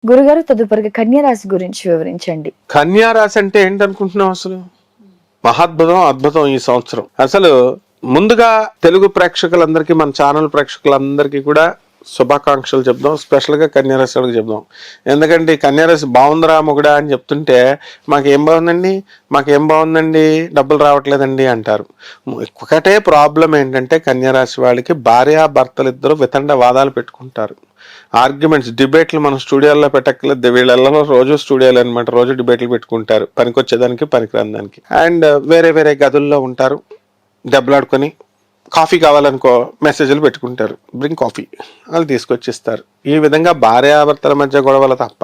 గురుగారు తదుపరిగా కన్యా రాశి గురించి వివరించండి. కన్యా రాశి అంటే ఏంటనుకుంటున్నాం? అసలు మహాద్భుతం, అద్భుతం ఈ సంవత్సరం. అసలు ముందుగా తెలుగు ప్రేక్షకులందరికీ, మన ఛానల్ ప్రేక్షకులందరికీ కూడా శుభాకాంక్షలు చెప్దాం. స్పెషల్ గా కన్యారాశి వాళ్ళకి చెప్దాం. ఎందుకంటే కన్యారాశి బాగుందిరా మొగుడా అని చెప్తుంటే మాకేం బాగుందండి డబ్బులు రావట్లేదండి అంటారు. ఒకటే ప్రాబ్లం ఏంటంటే కన్యారాశి వాళ్ళకి భార్యాభర్తలు ఇద్దరు వితండ వాదాలు పెట్టుకుంటారు. ఆర్గ్యుమెంట్స్, డిబేట్లు మనం స్టూడియోల్లో పెట్టక్కర్లేదు. వీళ్ళల్లో రోజు స్టూడియోలు అనమాట, రోజు డిబేట్లు పెట్టుకుంటారు, పనికొచ్చేదానికి పనికిరాని దానికి. అండ్ వేరే వేరే గదుల్లో ఉంటారు, దెబ్బలాడుకొని. కాఫీ కావాలనుకో మెసేజ్లు పెట్టుకుంటారు, బ్రింగ్ కాఫీ, వాళ్ళు తీసుకొచ్చిస్తారు. ఈ విధంగా భార్యాభర్తల మధ్య గొడవలు తప్ప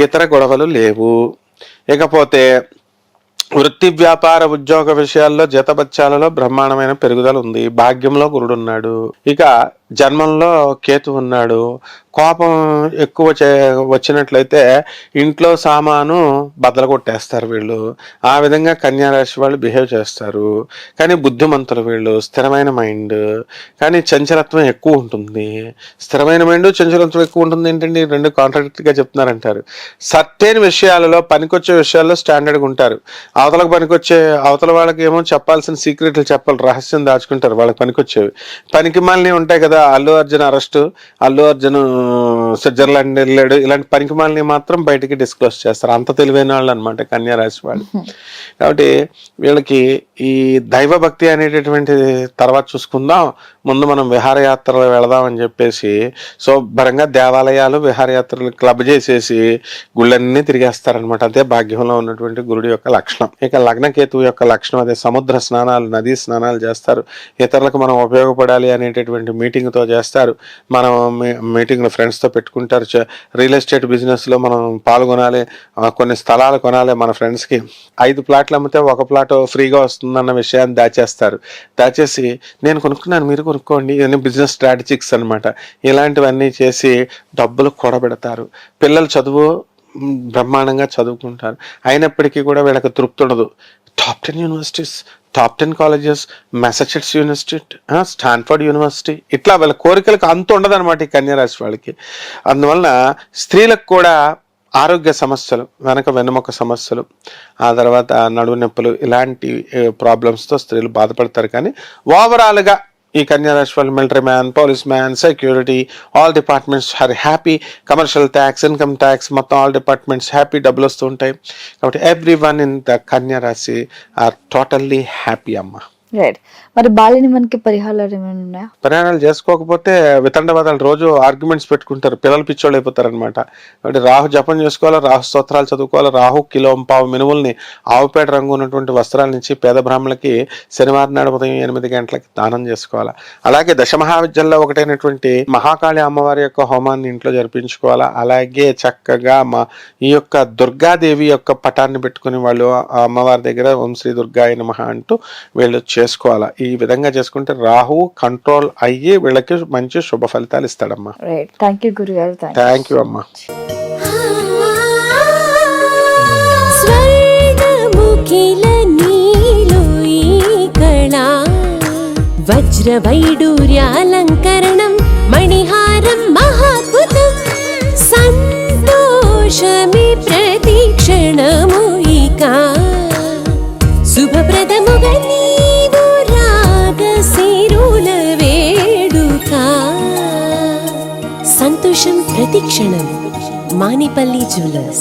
ఇతర గొడవలు లేవు. ఇకపోతే వృత్తి, వ్యాపార, ఉద్యోగ విషయాల్లో జతబత్యాలలో బ్రహ్మాండమైన పెరుగుదల ఉంది. భాగ్యంలో గురుడున్నాడు. ఇక జన్మంలో కేతు ఉన్నాడు. కోపం ఎక్కువ వచ్చినట్లయితే ఇంట్లో సామాను బద్దలు కొట్టేస్తారు వీళ్ళు. ఆ విధంగా కన్యారాశి వాళ్ళు బిహేవ్ చేస్తారు. కానీ బుద్ధిమంతులు వీళ్ళు, స్థిరమైన మైండ్. కానీ చంచలత్వం ఎక్కువ ఉంటుంది. స్థిరమైన మైండ్, చంచలత్వం ఎక్కువ ఉంటుంది ఏంటండి? రెండు కాంట్రాడిక్ట్ గా చెప్తున్నారంటారు. సర్టెన్ విషయాలలో, పనికొచ్చే విషయాల్లో స్టాండర్డ్గా ఉంటారు. అవతల వాళ్ళకి ఏమో చెప్పాల్సిన సీక్రెట్లు చెప్పాలి, రహస్యం దాచుకుంటారు. వాళ్ళకి పనికొచ్చేవి. పనికి మాలినవి ఉంటాయి కదా, అల్లు అర్జున్ అరెస్ట్, అల్లు అర్జున్ స్విట్జర్లాండ్ వెళ్ళాడు, ఇలాంటి పనికి మాలినవి మాత్రం బయటికి డిస్క్లోజ్ చేస్తారు. అంత తెలివైన వాళ్ళు అనమాట కన్యారాశి వాళ్ళు. కాబట్టి వీళ్ళకి ఈ దైవభక్తి అనేటటువంటి తర్వాత చూసుకుందాం. ముందు మనం విహారయాత్రలు వెళదామని చెప్పేసి శుభ్రంగా దేవాలయాలు, విహారయాత్రలు క్లబ్ చేసేసి గుళ్ళన్నీ తిరిగేస్తారనమాట. అదే భాగ్యంలో ఉన్నటువంటి గురుడి యొక్క లక్షణం. ఇక లగ్నకేతువు యొక్క లక్షణం అదే సముద్ర స్నానాలు, నదీ స్నానాలు చేస్తారు. ఇతరులకు మనం ఉపయోగపడాలి అనేటటువంటి మీటింగ్ తో చేస్తారు. మనం మీటింగ్లు ఫ్రెండ్స్ తో పెట్టుకుంటారు. రియల్ ఎస్టేట్ బిజినెస్ లో మనం పాల్గొనాలి, కొన్ని స్థలాలు కొనాలి. మన ఫ్రెండ్స్ కి 5 ప్లాట్లు అమ్మితే 1 ప్లాట్ ఫ్రీగా వస్తుందన్న విషయాన్ని దాచేసి నేను కొనుక్కున్నాను మీరు కొనుక్కోండి, ఇవన్నీ బిజినెస్ స్ట్రాటజిక్స్ అనమాట. ఇలాంటివన్నీ చేసి డబ్బులు కూడబెడతారు. పిల్లలు చదువు బ్రహ్మాండంగా చదువుకుంటారు. అయినప్పటికీ కూడా వీళ్ళకి తృప్తి ఉండదు. Top 10 universities, top 10 colleges, Massachusetts university, Stanford university, ఇట్లా వీళ్ళ కోరికలకు అంత ఉండదు అనమాట ఈ కన్యారాశి వాళ్ళకి. అందువలన స్త్రీలకు కూడా ఆరోగ్య సమస్యలు, వెన్నెముక సమస్యలు, ఆ తర్వాత నడుము నొప్పులు, ఇలాంటి ప్రాబ్లమ్స్తో స్త్రీలు బాధపడతారు. కానీ ఓవరాల్గా ఈ కన్యారాశి వాళ్ళు military man, police man, security, all departments are happy. Commercial tax, income tax, మొత్తం ఆల్ డిపార్ట్మెంట్స్ హ్యాపీ, డబ్బులు వస్తూ ఉంటాయి. కాబట్టి ఎవ్రీ వన్ ఇన్ ద కన్యారాశి ఆర్ టోటల్లీ హ్యాపీ అమ్మ. రైట్. మరి బాల్యని మనకి పరిహారాలు ఏమైనా ఉన్నాయా? పరిహారాలు చేసుకోకపోతే వితండవాదాలు, రోజు ఆర్గ్యుమెంట్స్ పెట్టుకుంటారు, పిల్లలు పిచ్చోళ్ళు అయిపోతారు అనమాట. కాబట్టి రాహు జపం చేసుకోవాలి, రాహు స్తోత్రాలు చదువుకోవాలి. రాహు కిలో పావు మినుముల్ని ఆవుపేట రంగు ఉన్నటువంటి వస్త్రాల నుంచి పేద బ్రాహ్మణులకి శనివారం నాడు ఉదయం 8 గంటలకి దానం చేసుకోవాలా. అలాగే దశమహావిద్యల్లో ఒకటైనటువంటి మహాకాళి అమ్మవారి యొక్క హోమాన్ని ఇంట్లో జరిపించుకోవాలా. అలాగే చక్కగా ఈ యొక్క దుర్గాదేవి యొక్క పటాన్ని పెట్టుకుని వాళ్ళు ఆ అమ్మవారి దగ్గర ఓం శ్రీ దుర్గాయ నమః అంటూ వీళ్ళు చేసుకోవాలా. ఈ విధంగా చేసుకుంటే రాహు కంట్రోల్ అయ్యి వీళ్ళకి మంచి శుభ ఫలితాలు ఇస్తాడమ్మా. థ్యాంక్ యూ గురుగారు. థ్యాంక్ యూ అమ్మా. వజ్ర వైడూర్యాలంకరణం మణిహారం మహాద్భుతం సంతోషమే ప్రతిక్షణము ఇక శుభప్రదముగా నీవు రాగసిరుల వేడుక సంతోషం ప్రతిక్షణం. మానిపల్లి జ్యువెలర్స్.